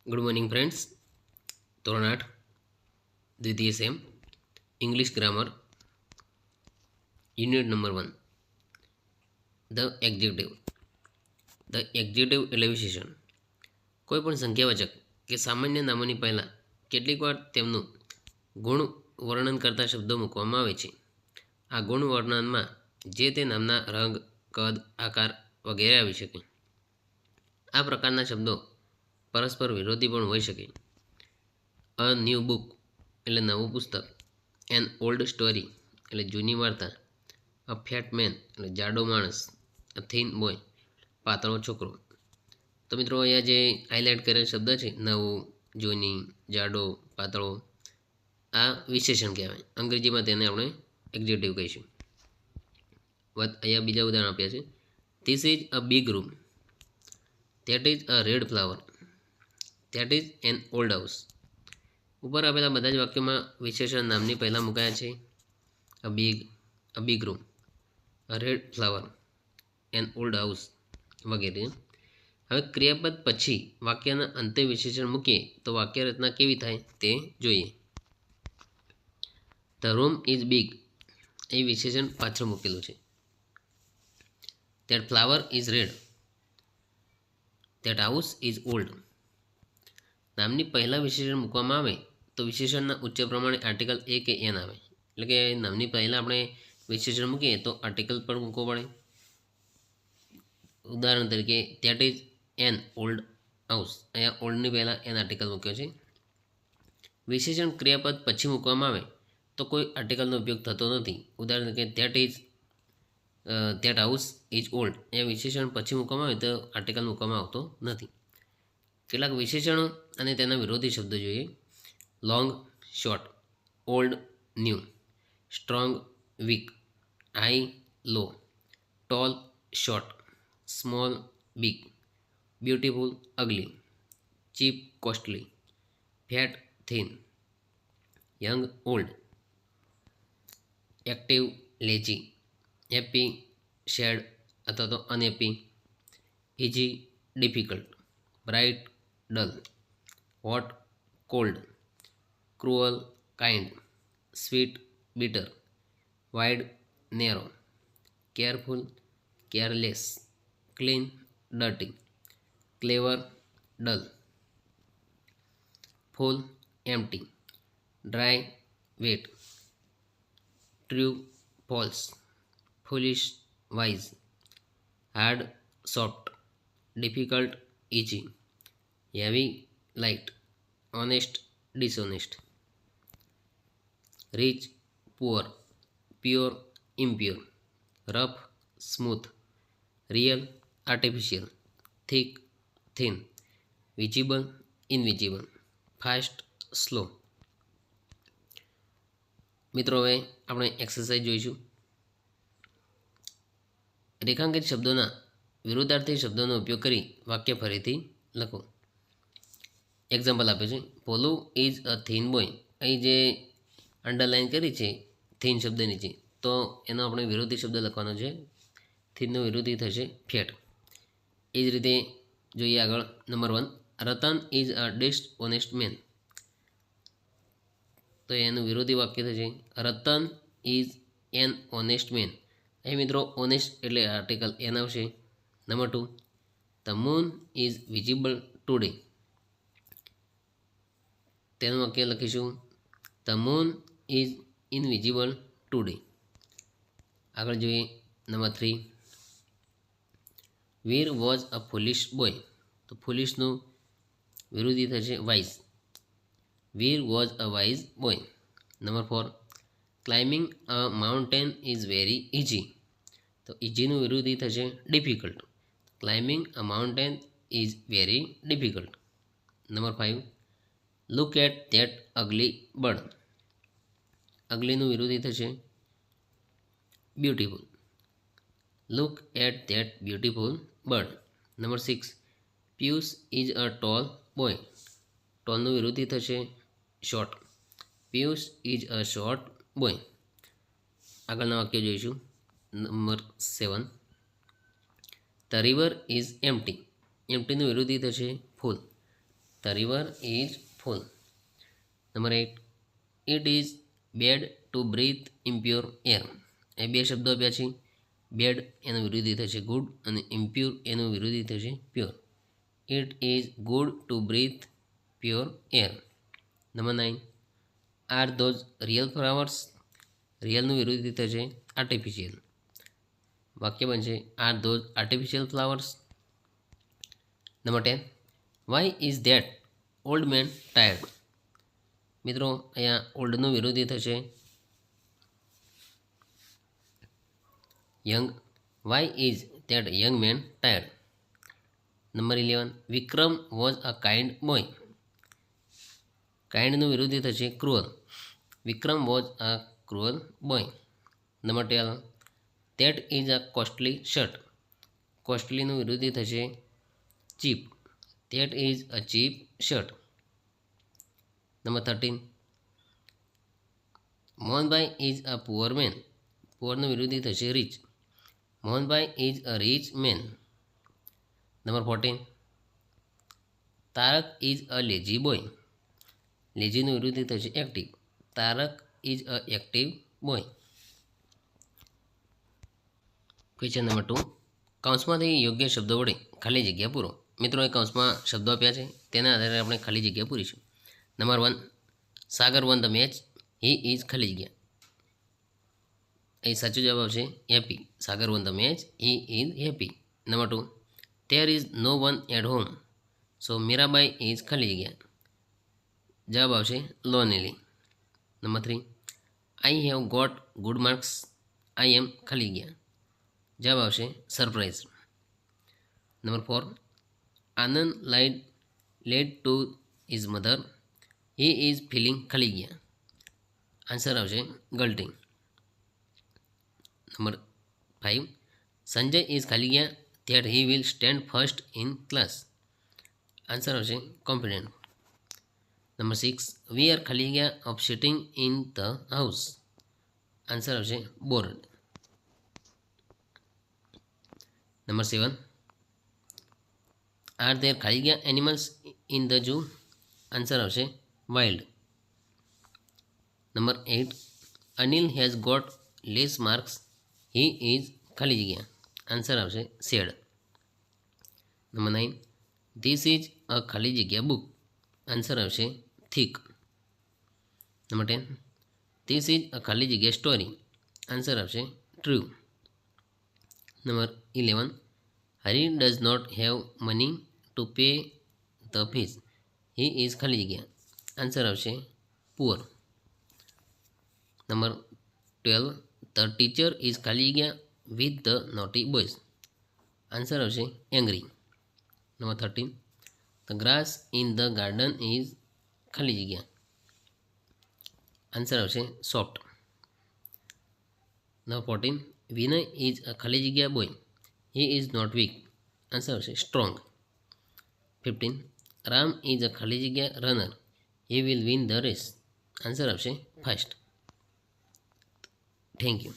Good morning friends. ધોરણ 8 દ્વિતીય sem English grammar unit number 1 the adjective. The adjective એટલે વિશેષણ. કોઈ પણ સંખ્યાવાચક કે સામાન્ય નામોની પહેલાં કેટલીક વાર તેમનું ગુણ વર્ણન કરતા શબ્દો મૂકવામાં આવે છે. આ ગુણ વર્ણનમાં જે તે નામના રંગ, કદ, આકાર વગેરે આવી શકે. આ પ્રકારના શબ્દો પરસ્પર વિરોધી પણ હોઈ શકે. અ ન્યૂ બુક એટલે નવું પુસ્તક, એન ઓલ્ડ સ્ટોરી એટલે જૂની વાર્તા, અ ફેટ મેન એટલે જાડો માણસ, અ થીન બોય પાતળો છોકરો. તો મિત્રો અહીંયા જે હાઇલાઇટ કરેલ શબ્દ છે નવું, જૂની, જાડો, પાતળો, આ વિશેષણ કહેવાય. અંગ્રેજીમાં તેને આપણે એક્ઝેક્ટિવ કહીશું. અહીંયા બીજા ઉદાહરણ આપ્યા છે. This is a big room, that is a red flower, that is an old house. ઉપર આપેલા બધા જ વાક્યોમાં વિશેષણ નામની પહેલાં મુકાયા છે. A big room, a red flower, an old house વગેરે. હવે ક્રિયાપદ પછી વાક્યના અંતે વિશેષણ મૂકીએ તો વાક્ય રચના કેવી થાય તે જોઈએ. ધ રૂમ ઇઝ બિગ, એ વિશેષણ પાછળ મૂકેલું છે. That flower is red, that house is old. નામની પહેલાં વિશેષણ મૂકવામાં આવે તો વિશેષણના ઉચ્ચાર પ્રમાણે આર્ટિકલ એ કે એન આવે. એટલે કે નામની પહેલાં આપણે વિશેષણ મૂકીએ તો આર્ટિકલ પર મૂકવો પડે. ઉદાહરણ તરીકે that is an old house, અહીંયા ઓલ્ડની પહેલાં એન આર્ટિકલ મૂક્યો છે. વિશેષણ ક્રિયાપદ પછી મૂકવામાં આવે તો કોઈ આર્ટિકલનો ઉપયોગ થતો નથી. ઉદાહરણ તરીકે ધેટ હાઉસ ઇઝ ઓલ્ડ, એ વિશેષણ પછી મૂકવામાં આવે તો આર્ટિકલ મૂકવામાં આવતો નથી. કેટલાક વિશેષણો અને તેના વિરોધી શબ્દો જોઈએ. Long, short, old, new, strong, weak, high, low, tall, short, small, big, beautiful, ugly, cheap, costly, fat, thin, young, old, active, lazy, happy, sad અથવા તો unhappy, easy, difficult, bright, dull, hot, cold, cruel, kind, sweet, bitter, wide, narrow, careful, careless, clean, dirty, clever, dull, full, empty, dry, wet, true, false, foolish, wise, hard, soft, difficult, easy, heavy, light, honest, dishonest, rich, poor, pure, impure, rough, smooth, real, artificial, thick, thin, visible, invisible, fast, slow. મિત્રો હવે આપણે exercise જોઈશું. રેખાંકિત શબ્દોના વિરુદ્ધાર્થી શબ્દોનો ઉપયોગ કરી વાક્ય ફરીથી લખો. એક્ઝામ્પલ આપે છે. Bholu is a thin boy. અહીં જે અંડરલાઇન કરી છે થીન શબ્દ નીચે, તો એનો આપણે વિરોધી શબ્દ લખવાનો છે. થીનનો વિરોધી થશે ફેટ. એ જ રીતે જોઈએ આગળ. Number 1, Ratan is a dishonest man. તો એનું વિરોધી વાક્ય થશે Ratan is an honest man. અહીં મિત્રો ઓનેસ્ટ એટલે આર્ટિકલ એન આવશે. Number 2, the moon is visible today. તેનું વાક્ય લખીશું the moon is invisible today. આગળ જોઈએ. Number 3, Veer was a foolish boy. તો ફુલિશનું વિરોધી થશે wise. Veer was a wise boy. Number 4, climbing a mountain is very easy. તો ઇઝીનું વિરોધી થશે difficult. Climbing a mountain is very difficult. Number 5, look at that ugly bird. અગલીનું વિરોધી થશે beautiful. Look at that beautiful bird. Number 6, Piyush is a tall boy. ટોલનું વિરોધી થશે short. Piyush is a short boy. આગળના વાક્ય જોઈશું. Number 7, the river is empty. એમ્પ્ટીનું વિરોધી થશે full. The river is full. Number 8, it is bad to breathe impure air. એ બે શબ્દો આપ્યા છે. બેડ એનું વિરોધી થશે ગુડ અને ઇમ્પ્યોર એનું વિરોધી થશે pure. It is good to breathe pure air. Number 9, are those real flowers. રિયલનું વિરોધી થશે આર્ટિફિશિયલ. વાક્ય બનશે are those artificial flowers. Number 10, why is that old man tired. મિત્રો અહીંયા ઓલ્ડનું વિરોધી થશે young. Why is that young man tired. Number 11, Vikram was a kind boy. કાઇન્ડનું વિરોધી થશે cruel. Vikram was a cruel boy. Number 12, that is a costly shirt. કોસ્ટલીનું વિરોધી થશે cheap. That is a cheap shirt. Number 13, Mohanbhai is a poor man. પુઅરનું વિરોધી થશે rich. Mohanbhai is a rich man. Number 14, Tarak is a lazy boy. લેઝીનું વિરોધી થશે active. Tarak is a active boy. Question number 2, કૌંસમાંથી યોગ્ય શબ્દો વડે ખાલી જગ્યા પૂરો. મિત્રો એ કૌંસમાં શબ્દો આપ્યા છે તેના આધારે આપણે ખાલી જગ્યા પૂરીશું. Number 1, Sagar won the match. He is ખાલી જગ્યા. અહીં સાચો જવાબ આવશે happy. Sagar won the match. He is happy. Number 2, there is no one at home. So Mirabai is ખાલી જગ્યા. જવાબ આવશે lonely. Number 3, I have got good marks. I am ખાલી જગ્યા. જવાબ આવશે surprise. Number 4, Anand led to is mother. He is feeling ખાલી જગ્યા. આન્સર આવશે ગલ્ટી. નંબર 5, સંજય ઇઝ ખાલી જગ્યા that he will stand first in class. Answer આવશે કોન્ફિડન્ટ. નંબર 6, વી આર ખાલી જગ્યા of sitting in the house. Answer આવશે bored. Number 7, are there ખાલી જગ્યા animals in the zoo. Answer આવશે wild. Number 8, Anil has got less marks. He is ખાલી જગ્યા. Answer આવશે sad. Number 9, this is a ખાલી જગ્યા બુક. આન્સર આવશે thick. Number 10, this is a ખાલી જગ્યા સ્ટોરી. આન્સર આવશે true. Number 11, Hari does not have money to pay the fees. He is ખાલી જગ્યા. આન્સર આવશે poor. Number 12, the teacher is ખાલી જગ્યા with the naughty boys. Answer આવશે angry. Number 13, the grass in the garden is ખાલી જગ્યા. Answer આવશે soft. Number 14, Vinay is a ખાલી જગ્યા boy. He is not weak. Answer આવશે સ્ટ્રોંગ. 15, રામ ઇઝ અ ખાલી જગ્યા runner. He will win the race. Answer આવશે ફાસ્ટ. Thank you.